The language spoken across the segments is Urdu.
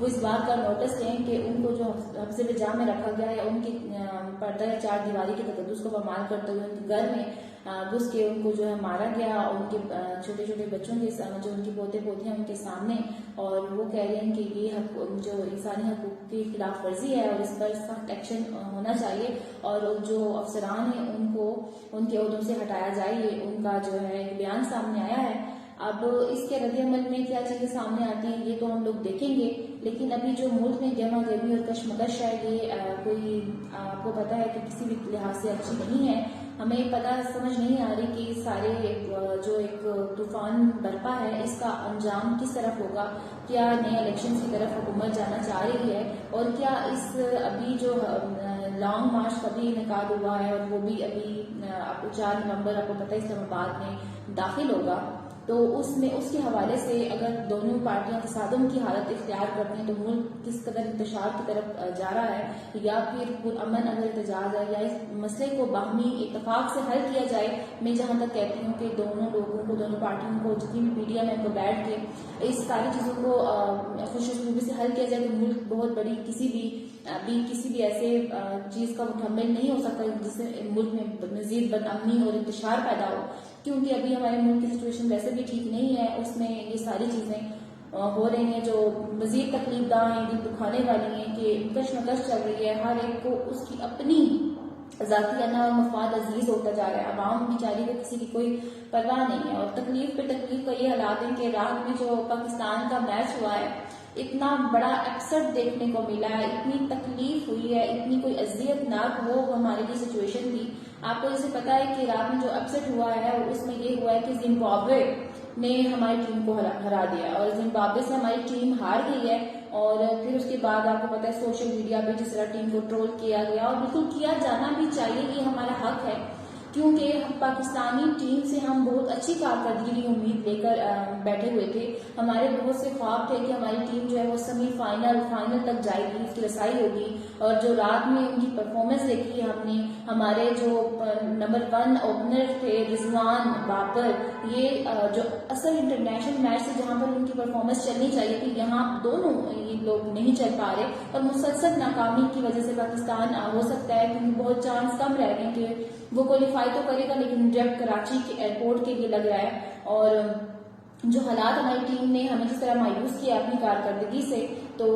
وہ اس بات کا نوٹس لیں کہ ان کو جو حفظ الجاء میں رکھا گیا ہے، ان کی پردہ یا چار دیواری کے تقدس کو پامال کرتے ہوئے ان کے گھر میں گھس کے ان کو جو ہے مارا گیا، ان کے چھوٹے چھوٹے بچوں کے جو ان کے پوتے پوتیاں ان کے سامنے، اور وہ کہہ رہے ہیں کہ یہ جو انسانی حقوق کی خلاف ورزی ہے اور اس پر سخت ایکشن ہونا چاہیے، اور جو افسران ہیں ان کو ان کے عہدوں سے ہٹایا جائے، یہ ان کا جو ہے بیان سامنے آیا ہے۔ اب اس کے رد عمل میں کیا چیزیں سامنے آتی ہیں یہ تو ہم لوگ دیکھیں گے، لیکن ابھی جو ملک میں گہما گہمی اور کشمکش ہے یہ کوئی آپ کو پتہ ہے کہ کسی بھی لحاظ سے اچھی نہیں ہے۔ ہمیں پتہ سمجھ نہیں آ رہی کہ سارے جو ایک طوفان برپا ہے اس کا انجام کس طرف ہوگا، کیا نئے الیکشنز کی طرف حکومت جانا چاہ رہی ہے، اور کیا اس ابھی جو لانگ مارچ کا بھی انعقاد ہوا ہے اور وہ بھی ابھی 4 نومبر آپ کو پتہ ہے اسلام آباد میں داخل ہوگا، تو اس کے حوالے سے اگر دونوں پارٹیاں تصادم کی حالت اختیار کرتی ہیں تو ملک کس قدر انتشار کی طرف جا رہا ہے، یا پھر پرامن اگر احتجاج ہے یا اس مسئلے کو باہمی اتفاق سے حل کیا جائے۔ میں جہاں تک کہتی ہوں کہ دونوں لوگوں کو، دونوں پارٹیوں کو، جتنی بھی میڈیا میں ان کو بیٹھ کے اس ساری چیزوں کو خوش اسلوبی سے حل کیا جائے تو ملک بہت بڑی کسی بھی ایسے چیز کا متحمل نہیں ہو سکتا جس سے ملک میں مزید بدامنی اور انتشار پیدا ہو، کیونکہ ابھی ہمارے ملک کی سچویشن ویسے بھی ٹھیک نہیں ہے، اس میں یہ ساری چیزیں ہو رہی ہیں جو مزید تکلیف دہ ہیں، دل دکھانے والی ہیں، کہ کشمکش چل رہی ہے، ہر ایک کو اس کی اپنی ذاتی انا اور مفاد عزیز ہوتا جا رہا ہے، عوام بیچاری کو کسی کی کوئی پرواہ نہیں ہے، اور تکلیف پہ تکلیف کا یہ حالات ہے کہ رات میں جو پاکستان کا میچ ہوا ہے اتنا بڑا اپسٹ دیکھنے کو ملا ہے، اتنی تکلیف ہوئی ہے، اتنی کوئی اذیت ناک وہ ہمارے لیے سچویشن تھی۔ آپ کو جیسے پتا ہے کہ رات میں جو اپسٹ ہوا ہے اس میں یہ ہوا ہے کہ زمبابوے نے ہماری ٹیم کو ہرا دیا، اور زمبابوے سے ہماری ٹیم ہار گئی ہے، اور پھر اس کے بعد آپ کو پتا ہے سوشل میڈیا پہ جس طرح ٹیم کو ٹرول کیا گیا، اور بالکل کیا جانا بھی چاہیے، یہ ہمارا حق ہے، کیونکہ پاکستانی ٹیم سے ہم بہت اچھی کارکردگی کی امید لے کر بیٹھے ہوئے تھے، ہمارے بہت سے خواب تھے کہ ہماری ٹیم جو ہے وہ سیمی فائنل تک جائے گی، اس کی رسائی ہوگی، اور جو رات میں ان کی پرفارمنس دیکھی ہم نے، ہمارے جو نمبر 1 اوپنر تھے رضوان بابر، یہ جو اصل انٹرنیشنل میچ سے جہاں پر ان کی پرفارمنس چلنی چاہیے تھی یہاں دونوں یہ لوگ نہیں چل پا رہے، اور مسلسل ناکامی کی وجہ سے پاکستان ہو سکتا ہے کیونکہ بہت چانس کم رہ گئے کہ وہ کوالیفائی تو کرے گا، لیکن ڈائریکٹ کراچی کے ایئرپورٹ کے لیے لگ رہا ہے، اور جو حالات ہماری ٹیم نے ہمیں جس طرح مایوس کیا اپنی کارکردگی سے، تو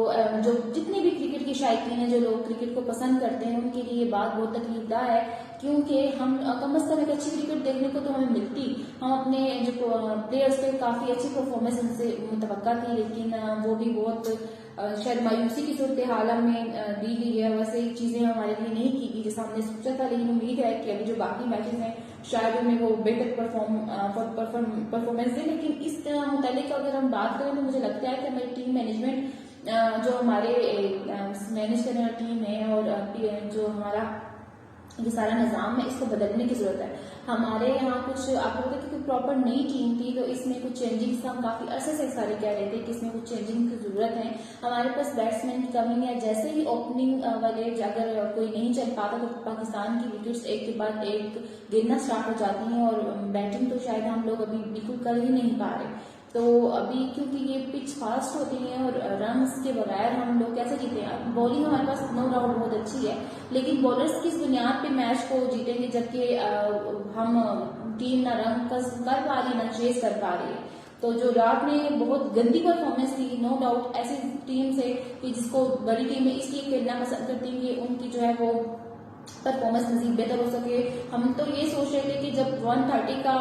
جو جتنے بھی کرکٹ کے شائقین ہیں، جو لوگ کرکٹ کو پسند کرتے ہیں، ان کے لیے یہ بات بہت تکلیف دہ ہے، کیونکہ ہم کم از کم ایک اچھی کرکٹ دیکھنے کو تو ہمیں ملتی، ہم اپنے جو پلیئرز کے کافی اچھی پرفارمنس ان سے متوقع تھی، لیکن وہ بھی بہت شاید مایوسی کی صورتحال ہمیں دی گئی ہے، ویسے چیزیں ہمارے لیے نہیں کی گئی جیسا ہم نے سوچا تھا، لیکن امید ہے کہ ابھی جو باقی میچز ہیں شاید ان میں وہ بہتر پرفارمنس دیں، لیکن اس متعلق اگر ہم بات کریں تو مجھے لگتا ہے کہ ہماری ٹیم مینجمنٹ جو ہمارے مینج کرنے والی ٹیم ہے اور جو ہمارا یہ سارا نظام ہے اس کو بدلنے کی ضرورت ہے۔ ہمارے یہاں کچھ آپ کو پتا کہ پراپر نئی ٹیم تھی تو اس میں کچھ چینجنگس ہم کافی عرصے سے سارے کہہ رہے تھے کہ اس میں کچھ چینجنگ کی ضرورت ہے، ہمارے پاس بیٹسمین کی کمی نہیں ہے، جیسے ہی اوپننگ والے اگر کوئی نہیں چل پاتا تو پاکستان کی وکٹس ایک کے بعد ایک گرنا سٹارٹ ہو جاتی ہیں، اور بیٹنگ تو شاید ہم لوگ ابھی بالکل کر ہی نہیں پا رہے، تو ابھی کیونکہ یہ پچ فاسٹ ہوتی ہیں اور رنز کے بغیر ہم لوگ کیسے جیتے ہیں، بولنگ ہمارے پاس نو ڈاؤٹ بہت اچھی ہے، لیکن بولرز کس بنیاد پہ میچ کو جیتیں گے جبکہ ہم ٹیم نہ رن کر پا رہی نہ چیز کر پا رہی ہے، تو جو رات میں بہت گندی پرفارمنس تھی، نو ڈاؤٹ ایسی ٹیم سے کہ جس کو بڑی ٹیمیں اس لیے کھیلنا پسند کرتی ہیں کہ ان کی جو ہے وہ پرفارمنس مزید بہتر ہو سکے۔ ہم تو یہ سوچ رہے تھے کہ جب 130 کا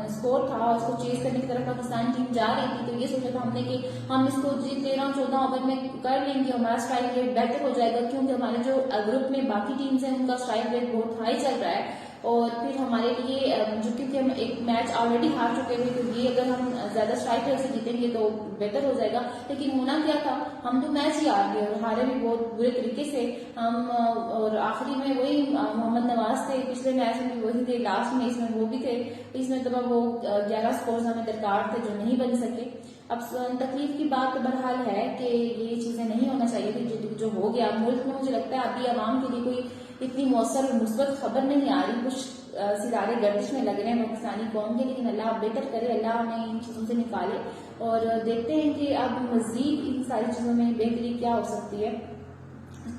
اسکور تھا اس کو چیز کرنے کی طرف پاکستان ٹیم جا رہی تھی تو یہ سوچا تھا ہم نے کہ ہم اس کو 13-14 اوور میں کر لیں گے، ہمارا اسٹرائک ریٹ بہتر ہو جائے گا، کیونکہ ہمارے جو گروپ میں باقی ٹیمز ہیں ان کا اسٹرائک ریٹ بہت ہائی چل رہا ہے، اور پھر ہمارے لیے جو کیونکہ ہم ایک میچ آلریڈی ہار چکے تھے تو یہ اگر ہم زیادہ اسٹرائک ریٹ سے جیتیں گے تو بہتر ہو جائے گا، لیکن ہونا کیا تھا ہم تو میچ ہی ہار گئے اور ہارے بھی بہت برے طریقے سے ہم، اور آخری میں وہی محمد نواز تھے، پچھلے میچ میں وہی تھے، لاسٹ میں اس میں وہ بھی تھے، اس میں تو وہ 11 سکورز ہمیں درکار تھے جو نہیں بن سکے۔ اب تکلیف کی بات بہرحال ہے کہ یہ چیزیں نہیں ہونا چاہیے تھی، جو ہو گیا ملک میں مجھے لگتا ہے ابھی عوام کے لیے کوئی اتنی مؤثر اور مثبت خبر نہیں آ رہی. کچھ ستارے گردش میں لگ رہے ہیں پاکستانی قوم کے, لیکن اللہ بہتر کرے, اللہ ہمیں ان چیزوں سے نکالے. اور دیکھتے ہیں کہ اب مزید ان ساری چیزوں میں بہتری کیا ہو سکتی ہے.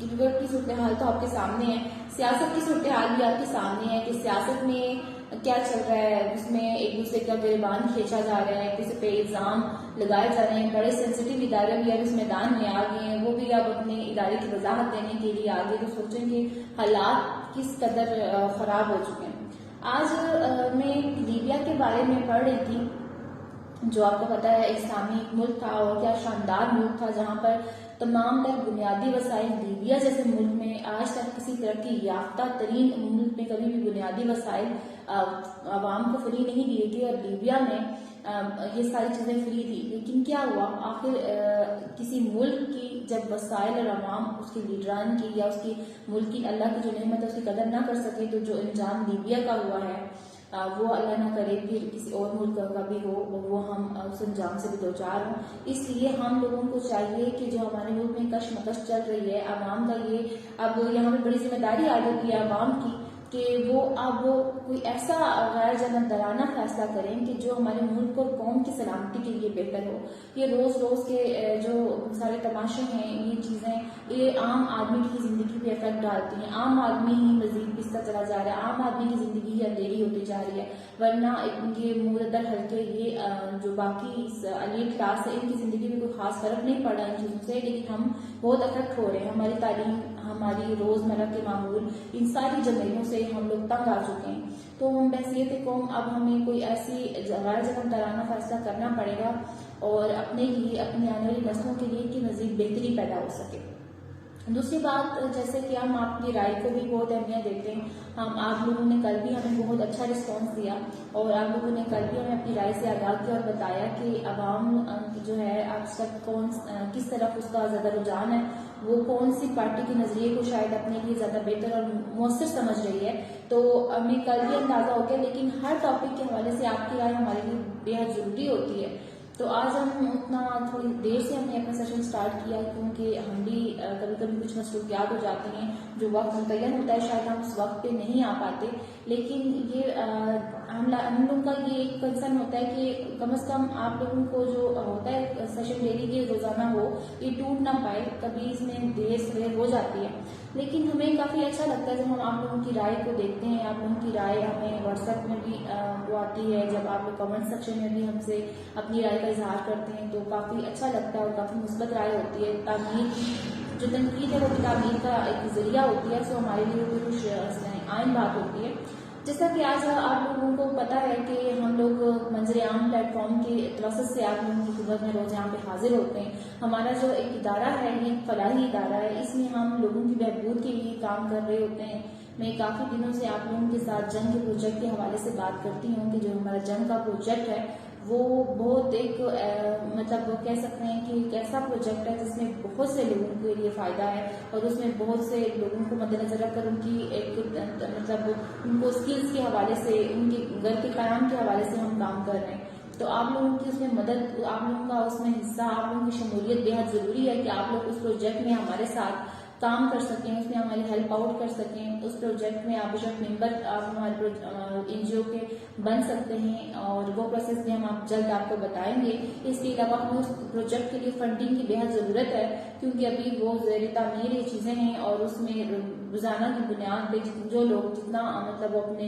کرکٹ کی صورتحال تو آپ کے سامنے ہے, سیاست کی صورتحال بھی آپ کے سامنے ہے کہ سیاست میں کیا چل رہا ہے. اس میں ایک دوسرے کا گریبان کھینچا جا رہا ہے, کسی پہ الزام لگائے جا رہے ہیں. بڑے سینسٹیو ادارے بھی اب اس میدان میں آ گئے ہیں, وہ بھی اب اپنے ادارے کی وضاحت دینے کے لیے آگے. تو سوچیں کہ حالات کس قدر خراب ہو چکے ہیں. آج میں لیبیا کے بارے میں پڑھ رہی تھی, جو آپ کو پتا ہے اسلامی ملک تھا, اور کیا شاندار ملک تھا جہاں پر تمام تر بنیادی وسائل لیبیا جیسے ملک میں آج تک کسی ترقی یافتہ ترین ملک میں کبھی بھی بنیادی وسائل عوام کو فری نہیں دیے گئے, اور لیبیا میں یہ ساری چیزیں فری تھی. لیکن کیا ہوا آخر کسی ملک کی جب وسائل اور عوام اس کے لیڈران کی یا اس کی ملک کی اللہ کی جو نعمت ہے اس کی قدر نہ کر سکے, تو جو انجام لیبیا کا ہوا ہے وہ اللہ نہ کرے پھر کسی اور ملک کا بھی ہو, وہ ہم اس انجام سے بھی دوچار ہوں. اس لیے ہم لوگوں کو چاہیے کہ جو ہمارے ملک میں کشمکش چل رہی ہے عوام کا, یہ اب یہاں پہ بڑی ذمہ داری آ چکی ہے عوام کی کہ وہ اب کوئی ایسا غیر جانبدارانہ فیصلہ کریں کہ جو ہمارے ملک اور قوم کی سلامتی کے لیے بہتر ہو. یہ روز روز کے جو سارے تماشے ہیں, یہ چیزیں یہ عام آدمی کی زندگی پہ افیکٹ ڈالتی ہیں. عام آدمی ہی مزید پستا چلا جا رہا ہے, عام آدمی کی زندگی ہی اندھیری ہوتی جا رہی ہے. ورنہ یہ مردر ہلکے یہ جو باقی ایلیٹ کلاس ہے ان کی زندگی میں کوئی خاص فرق نہیں پڑ رہا ان چیزوں سے, لیکن ہم بہت افیکٹ ہو رہے ہیں. ہماری تعلیم, ہماری روزمرہ کے معمول, ان ساری جمعیوں سے ہم لوگ تنگ آ چکے ہیں. تو بحیثیت قوم اب ہمیں کوئی ایسی غیر جانبدارانہ فیصلہ کرنا پڑے گا, اور اپنے لیے, اپنی آنے والی نسلوں کے لیے کہ مزید بہتری پیدا ہو سکے. دوسری بات, جیسے کہ ہم اپنی رائے کو بھی بہت اہمیت دیتے ہیں. آپ لوگوں نے کل بھی ہمیں بہت اچھا رسپانس دیا, اور آپ لوگوں نے کل بھی ہمیں اپنی رائے سے آگاہ کیا اور بتایا کہ عوام جو ہے آج تک کس طرف اس کا زیادہ رجحان ہے, وہ کون سی پارٹی کے نظریے کو شاید اپنے لیے زیادہ بہتر اور مؤثر سمجھ رہی ہے. تو ہمیں کل بھی اندازہ ہو گیا, لیکن ہر ٹاپک کے حوالے سے آپ کی رائے ہمارے لیے بےحد ضروری ہوتی ہے. تو آج ہم اتنا تھوڑی دیر سے ہم نے اپنا سیشن سٹارٹ کیا, کیونکہ ہم بھی کبھی کبھی کچھ مصروفیات ہو جاتی ہیں, جو وقت متعین ہوتا ہے شاید ہم اس وقت پہ نہیں آ پاتے. لیکن یہ ہم لوگوں کا یہ ایک کنسرن ہوتا ہے کہ کم از کم آپ لوگوں کو جو ہوتا ہے سیشن ڈیلی کے روزانہ ہو, یہ ٹوٹ نہ پائے. کبھی اس میں دیر سویر ہو جاتی ہے, لیکن ہمیں کافی اچھا لگتا ہے جب ہم آپ لوگوں کی رائے کو دیکھتے ہیں. آپ لوگوں کی رائے ہمیں واٹس ایپ میں بھی وہ آتی ہے, جب آپ لوگ کمنٹ سیکشن میں بھی ہم سے اپنی رائے کا اظہار کرتے ہیں, تو کافی اچھا لگتا ہے اور کافی مثبت رائے ہوتی ہے. تعمیر جو تنقید ہے وہ بھی تعمیر کا ایک ذریعہ ہوتی ہے, سو ہمارے لیے وہ کچھ عام بات ہوتی ہے. جیسا کہ آج آپ لوگوں کو پتا ہے کہ ہم لوگ منظر عام پلیٹ فارم کے توسط سے آپ لوگوں کی خدمت میں روز یہاں پہ حاضر ہوتے ہیں. ہمارا جو ایک ادارہ ہے یہ ایک فلاحی ادارہ ہے, اس میں ہم لوگوں کی بہبود کے لیے کام کر رہے ہوتے ہیں. میں کافی دنوں سے آپ لوگوں کے ساتھ جنگ کے پروجیکٹ کے حوالے سے بات کرتی ہوں کہ جو ہمارا جنگ کا پروجیکٹ ہے وہ بہت ایک مطلب کہہ سکتے ہیں کہ ایک ایسا پروجیکٹ ہے جس میں بہت سے لوگوں کے لیے فائدہ ہے, اور اس میں بہت سے لوگوں کو مد نظر رکھ کر ان کی ایک مطلب ان کو اسکلس کے حوالے سے, ان کے گھر کے قیام کے حوالے سے ہم کام کر رہے ہیں. تو آپ لوگوں کی اس میں مدد, آپ لوگوں کا اس میں حصہ, آپ لوگوں کی شمولیت بےحد ضروری ہے کہ آپ لوگ اس پروجیکٹ میں ہمارے ساتھ کام کر سکیں, اس میں ہماری ہیلپ آؤٹ کر سکیں. اس پروجیکٹ میں آپ بشک ممبر آپ ہمارے NGO کے بن سکتے ہیں, اور وہ پروسیس بھی ہم آپ جلد آپ کو بتائیں گے. اس کے علاوہ ہمیں اس پروجیکٹ کے لیے فنڈنگ کی بےحد ضرورت ہے, کیونکہ ابھی وہ زیر تعمیر یہ چیزیں ہیں, اور اس میں روزانہ کی بنیاد پہ جو لوگ جتنا مطلب اپنے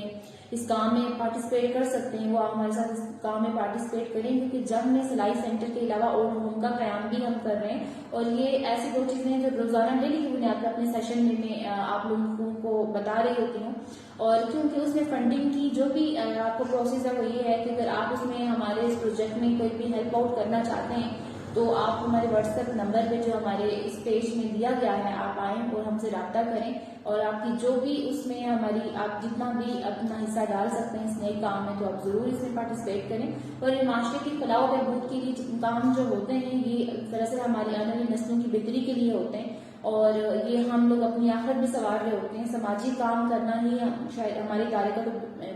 اس کام میں پارٹیسپیٹ کر سکتے ہیں وہ ہمارے ساتھ اس کام میں پارٹیسپیٹ کریں, کیونکہ جنگ میں سلائی سینٹر کے علاوہ اولڈ ہوم کا قیام بھی ہم کر رہے ہیں. اور یہ ایسی دو چیزیں ہیں جو روزانہ ڈیلی کی بنیاد پر اپنے سیشن میں آپ لوگوں کو بتا رہی ہوتی ہوں. اور کیونکہ اس میں فنڈنگ کی جو بھی آپ کو پروسیس ہے وہ یہ ہے کہ اگر آپ اس میں ہمارے اس پروجیکٹ میں کوئی بھی ہیلپ آؤٹ کرنا چاہتے ہیں تو آپ ہمارے واٹس ایپ نمبر پہ جو ہمارے اس پیج میں دیا گیا ہے آپ آئیں اور ہم سے رابطہ کریں, اور آپ کی جو بھی اس میں ہماری آپ جتنا بھی اپنا حصہ ڈال سکتے ہیں اس نئے کام میں تو آپ ضرور اس میں پارٹیسپیٹ کریں. اور یہ معاشرے کی فلاح و بہبود کے لیے کام جو ہوتے ہیں یہ دراصل ہماری آنے والی نسلوں کی بہتری کے لیے ہوتے ہیں, اور یہ ہم لوگ اپنی آخرت بھی سنوار رہے ہوتے ہیں. سماجی کام کرنا ہی شاید ہمارے ادارے کا تو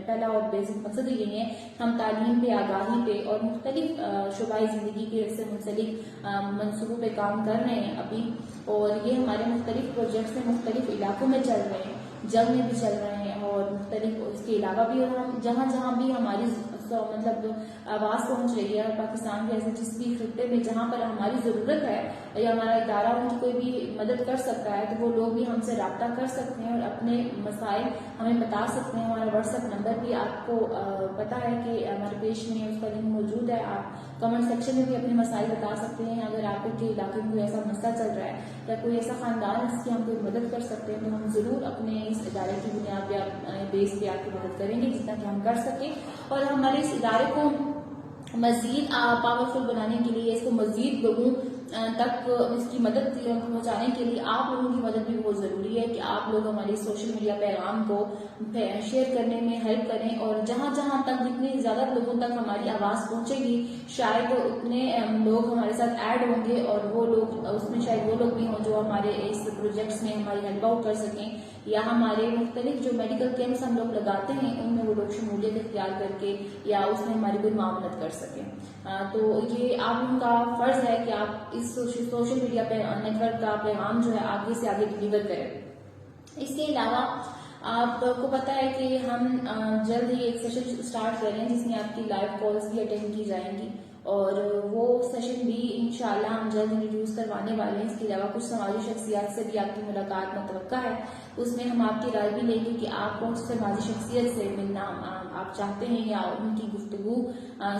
پہلا اور بیسک مقصد ہی یہی ہے. ہم تعلیم پہ, آگاہی پہ اور مختلف شعبۂ زندگی کے سے منسلک منصوبوں پہ کام کر رہے ہیں ابھی, اور یہ ہمارے مختلف پروجیکٹس میں مختلف علاقوں میں چل رہے ہیں. جنگ میں بھی چل رہے ہیں اور مختلف اس کے علاوہ بھی، اور ہم جہاں جہاں بھی ہماری مطلب آواز پہنچ رہی ہے پاکستان کے ایسے جس بھی خطے میں جہاں پر ہماری ضرورت ہے یا ہمارا ادارہ ان کی کوئی بھی مدد کر سکتا ہے تو وہ لوگ بھی ہم سے رابطہ کر سکتے ہیں اور اپنے مسائل ہمیں بتا سکتے ہیں. ہمارا واٹس ایپ نمبر بھی آپ کو پتا ہے کہ ہمارے پیج میں اس کا لنک موجود ہے. آپ کمنٹ سیکشن میں بھی اپنے مسائل بتا سکتے ہیں. اگر آپ کے علاقے میں کوئی ایسا مسئلہ چل رہا ہے یا کوئی ایسا خاندان ہے جس کی ہم کوئی مدد کر سکتے ہیں تو ہم ضرور اپنے اس ادارے کی بنیاد پہ بیس پہ آپ کی مدد کریں گے جتنا کہ ہم کر سکیں. اور ہمارے اس ادارے کو مزید پاورفل بنانے کے لیے، اس کو مزید لوگوں تک اس کی مدد پہنچانے کے لیے آپ لوگوں کی مدد بھی بہت ضروری ہے کہ آپ لوگ ہمارے سوشل میڈیا پیغام کو شیئر کرنے میں ہیلپ کریں. اور جہاں جہاں تک جتنے زیادہ لوگوں تک ہماری آواز پہنچے گی شاید اتنے لوگ ہمارے ساتھ ایڈ ہوں گے اور وہ لوگ اس میں شاید وہ لوگ بھی ہوں جو ہمارے اس پروجیکٹس میں ہماری ہیلپ آؤٹ کر سکیں یا ہمارے مختلف جو میڈیکل کیمپس ہم لوگ لگاتے ہیں ان میں وہ لوگ شمولیت اختیار کر کے یا اس میں ہماری کوئی معاونت کر سکیں. تو یہ آپ لوگوں کا فرض ہے کہ آپ اس سوشل میڈیا نیٹ ورک کا پیغام جو ہے آگے سے آگے ڈلیور کریں. اس کے علاوہ آپ کو پتا ہے کہ ہم جلد ہی ایک سیشن اسٹارٹ کر رہے ہیں جس میں آپ کی لائیو کالز بھی اٹینڈ کی جائیں گی اور وہ سیشن بھی انشاءاللہ ہم جلد انٹروڈیوس کروانے والے ہیں. اس کے علاوہ کچھ سماجی شخصیات سے بھی آپ کی ملاقات متوقع ہے. اس میں ہم آپ کی رائے بھی لیں گے کہ آپ کون سی سماجی شخصیت سے ملنا آپ چاہتے ہیں یا ان کی گفتگو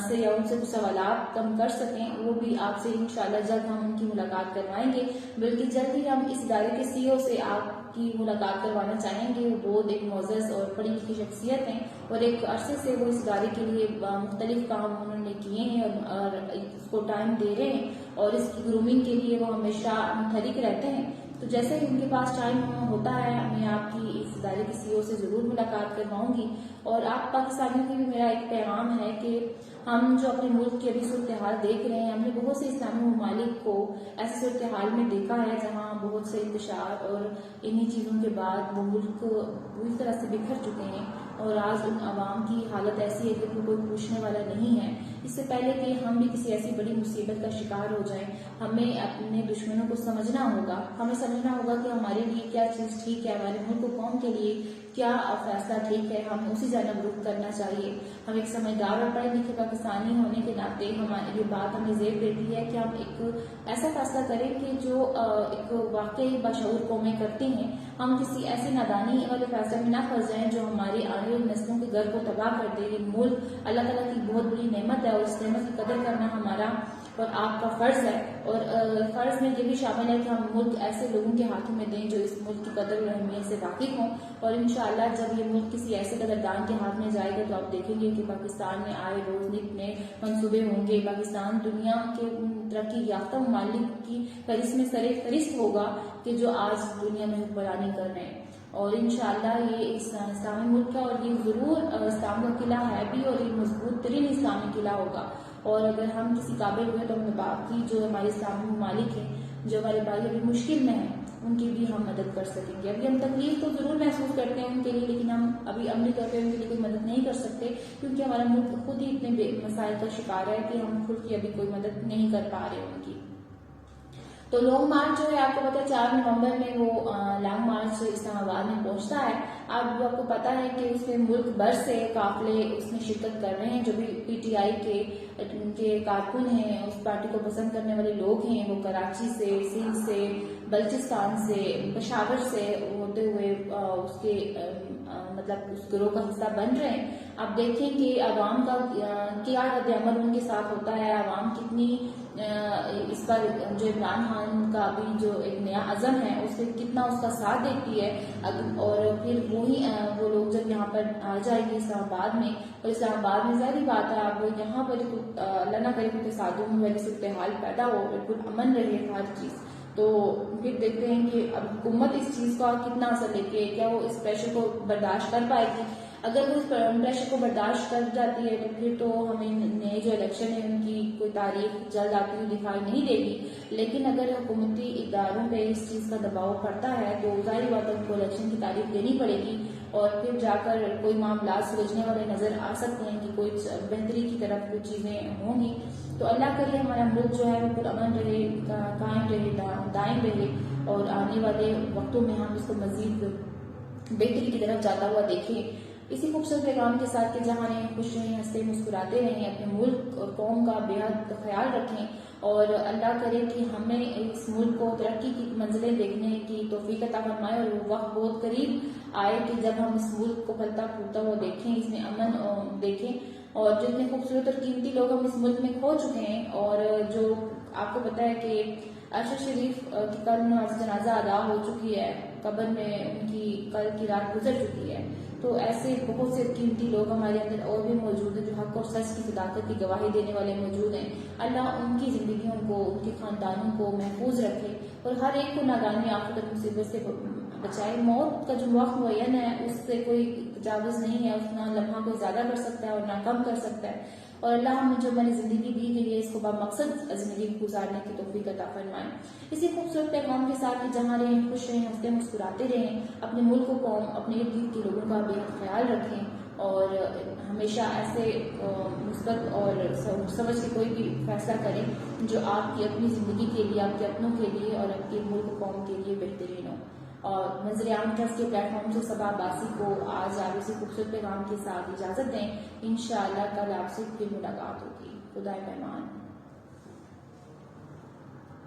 سے یا ان سے کچھ سوالات کم کر سکیں. وہ بھی آپ سے انشاءاللہ جلد ہم ان کی ملاقات کروائیں گے. بلکہ جلد ہی ہم اس ادارے کے سی او سے آپ کی ملاقات کروانا چاہیں گے. وہ بہت ایک معزز اور پڑھی لکھی شخصیت ہیں اور ایک عرصے سے وہ اس ادارے کے لیے مختلف کام انہوں نے کیے ہیں اور اس کو ٹائم دے رہے ہیں اور اس کی گرومنگ کے لیے وہ ہمیشہ متحرک رہتے ہیں. تو جیسے ہی ان کے پاس ٹائم ہوتا ہے میں آپ کی اس ادارے کے سی او سے ضرور ملاقات کرواؤں گی. اور آپ پاکستانیوں کی بھی میرا ایک پیغام ہے کہ ہم جو اپنے ملک کی ابھی صورتحال دیکھ رہے ہیں، ہم نے بہت سے اسلامی ممالک کو ایسی صورتحال میں دیکھا ہے جہاں بہت سے انتشار اور انہی چیزوں کے بعد وہ ملک پوری طرح سے بکھر چکے ہیں اور آج ان عوام کی حالت ایسی ہے کہ ان کو کوئی پوچھنے والا نہیں ہے. اس سے پہلے کہ ہم بھی کسی ایسی بڑی مصیبت کا شکار ہو جائیں ہمیں اپنے دشمنوں کو سمجھنا ہوگا. ہمیں سمجھنا ہوگا کہ ہمارے لیے کیا چیز ٹھیک ہے، ہمارے ملک و قوم کے لیے کیا فیصلہ ٹھیک ہے، ہمیں اسی جانب رخ کرنا چاہیے. ہم ایک سمجھدار اور پڑھے لکھے پاکستانی ہونے کے ناطے ہماری یہ بات ہمیں زیب دیتی ہے کہ ہم ایک ایسا فیصلہ کریں کہ جو ایک واقعی بشعور قومیں کرتی ہیں. ہم کسی ایسے نادانی والے فیصلے میں نہ پھنس جائیں جو ہماری آنے والی نسلوں کے گھر کو تباہ کر دے. یہ ملک اللہ تعالیٰ کی بہت بڑی نعمت ہے اور اس نعمت کی قدر کرنا ہمارا اور آپ کا فرض ہے. اور فرض میں یہ بھی شامل ہے کہ ہم ملک ایسے لوگوں کے ہاتھوں میں دیں جو اس ملک کی قدر اور اہمیت سے واقف ہوں. اور انشاءاللہ جب یہ ملک کسی ایسے قدردان کے ہاتھ میں جائے گا تو آپ دیکھیں گے کہ پاکستان میں آئے روز نئے منصوبے ہوں گے. پاکستان دنیا کے ترقی یافتہ ممالک کی فہرست میں سر فہرست ہوگا کہ جو آج دنیا میں حکمرانی کر رہے ہیں. اور انشاءاللہ یہ اسلامی ملک ہے اور یہ ضرور اسلام کا قلعہ ہے بھی اور یہ مضبوط ترین اسلامی قلعہ ہوگا. اور اگر ہم کسی قابل ہوئے تو ہم باقی جو ہمارے اسلامی ممالک ہیں جو ہمارے بھائی ابھی مشکل میں ہیں ان کی بھی ہم مدد کر سکیں گے. ابھی ہم تکلیف تو ضرور محسوس کرتے ہیں ان کے لیے لیکن ہم ابھی عملی طور پہ ان کے لیے کوئی مدد نہیں کر سکتے کیونکہ ہمارا ملک خود ہی اتنے مسائل کا شکار ہے کہ ہم خود کی ابھی کوئی مدد نہیں کر پا رہے ان کی. تو لانگ مارچ جو ہے آپ کو پتا ہے 4 نومبر میں وہ لانگ مارچ اسلام آباد میں پہنچتا ہے. اب آپ کو پتا ہے کہ اس میں ملک بھر سے قافلے اس میں شرکت کر رہے ہیں. جو بھی پی ٹی آئی کے کارکن ہیں اس پارٹی کو پسند کرنے والے لوگ ہیں وہ کراچی سے، سندھ سے، بلوچستان سے، پشاور سے ہوتے ہوئے اس کے مطلب اس گروہ کا حصہ بن رہے ہیں. آپ دیکھیں کہ عوام کا کیا رد عمل ان کے ساتھ ہوتا ہے. عوام کتنی اس پر جو عمران خان کا ابھی جو ایک نیا عزم ہے اس سے کتنا اس کا ساتھ دیتی ہے. اور پھر وہی وہ لوگ جب یہاں پر آ جائیں گے اسلام آباد میں اور اسلام آباد میں ظاہری بات ہے اب یہاں پر اللہ نہ کرے کوئی تصادم والی صورتحال پیدا ہو بالکل امن رہے ہر چیز تو پھر دیکھتے ہیں کہ اب حکومت اس چیز کا کتنا اثر لیتی ہے. کیا وہ اس پریشر کو برداشت کر پائے گی؟ اگر وہ اس پریشر کو برداشت کر جاتی ہے تو پھر تو ہمیں نئے جو الیکشن ہے ان کی کوئی تاریخ جلد آتی ہوئی دکھائی نہیں دے گی. لیکن اگر حکومتی اداروں پہ اس چیز کا دباؤ پڑتا ہے تو ظاہری بات ہے ان کو الیکشن کی تاریخ دینی پڑے گی اور پھر جا کر کوئی معاملات سلجھنے والے نظر آ سکتے ہیں کہ کوئی بہتری کی طرف کچھ چیزیں ہوں گی. تو اللہ کرے ہمارا ملک جو ہے وہ پرامن رہے، قائم رہے، دائم رہے اور آنے والے وقتوں میں ہم اس کو مزید بہتری کی طرف جاتا ہوا دیکھیں۔ اسی خوبصورت پیغام کے ساتھ کہ جہاں رہیں خوش رہیں، ہنستے مسکراتے رہیں، اپنے ملک اور قوم کا بے حد خیال رکھیں، اور اللہ کرے کہ ہمیں اس ملک کو ترقی کی منزلیں دیکھنے کی توفیق عطا فرمائے، اور وہ وقت بہت قریب آئے کہ جب ہم اس ملک کو پھلتا پھولتا ہوا دیکھیں، اس میں امن دیکھیں، اور جو اتنے خوبصورت اور قیمتی لوگ ہم اس ملک میں کھو چکے ہیں، اور جو آپ کو پتہ ہے کہ عرش شریف کی کل نماز جنازہ ادا ہو چکی ہے، قبر میں ان کی کل کی رات گزر چکی ہے، تو ایسے بہت سے قیمتی لوگ ہمارے اندر اور بھی موجود ہیں جو حق اور سچ کی صداقت کی گواہی دینے والے موجود ہیں۔ اللہ ان کی زندگیوں کو، ان کے خاندانوں کو محفوظ رکھے، اور ہر ایک کو ناگہانی آفت اور مصیبت سے بچائے۔ موت کا جو وقت معین ہے اس سے کوئی تجاوز نہیں ہے، اس نہ لمحہ کوئی زیادہ کر سکتا ہے اور نہ کم کر سکتا ہے، اور اللہ ہمیں جو میں نے زندگی دی کے لیے اس کو بمقصد زندگی گزارنے کی توفیق عطا فرمائے۔ اسی خوبصورت پیغام کے ساتھ کہ جہاں رہیں خوش رہیں، ہنستے مسکراتے رہیں، اپنے ملک و قوم، اپنے ارد گرد کے لوگوں کا بے حد خیال رکھیں، اور ہمیشہ ایسے مثبت اور سمجھ کے کوئی بھی فیصلہ کریں جو آپ کی اپنی زندگی کے لیے، آپ کے اپنوں کے لیے اور آپ کے ملک و قوم کے لیے بہترین ہو۔ اور منظر عام ٹرسٹ کے پلیٹ فارم سے صبا عباسی کو آج آپ اسی خوبصورت پیغام کے ساتھ اجازت دیں۔ انشاءاللہ کل آپ سے پھر ملاقات ہوگی۔ خدا پامان۔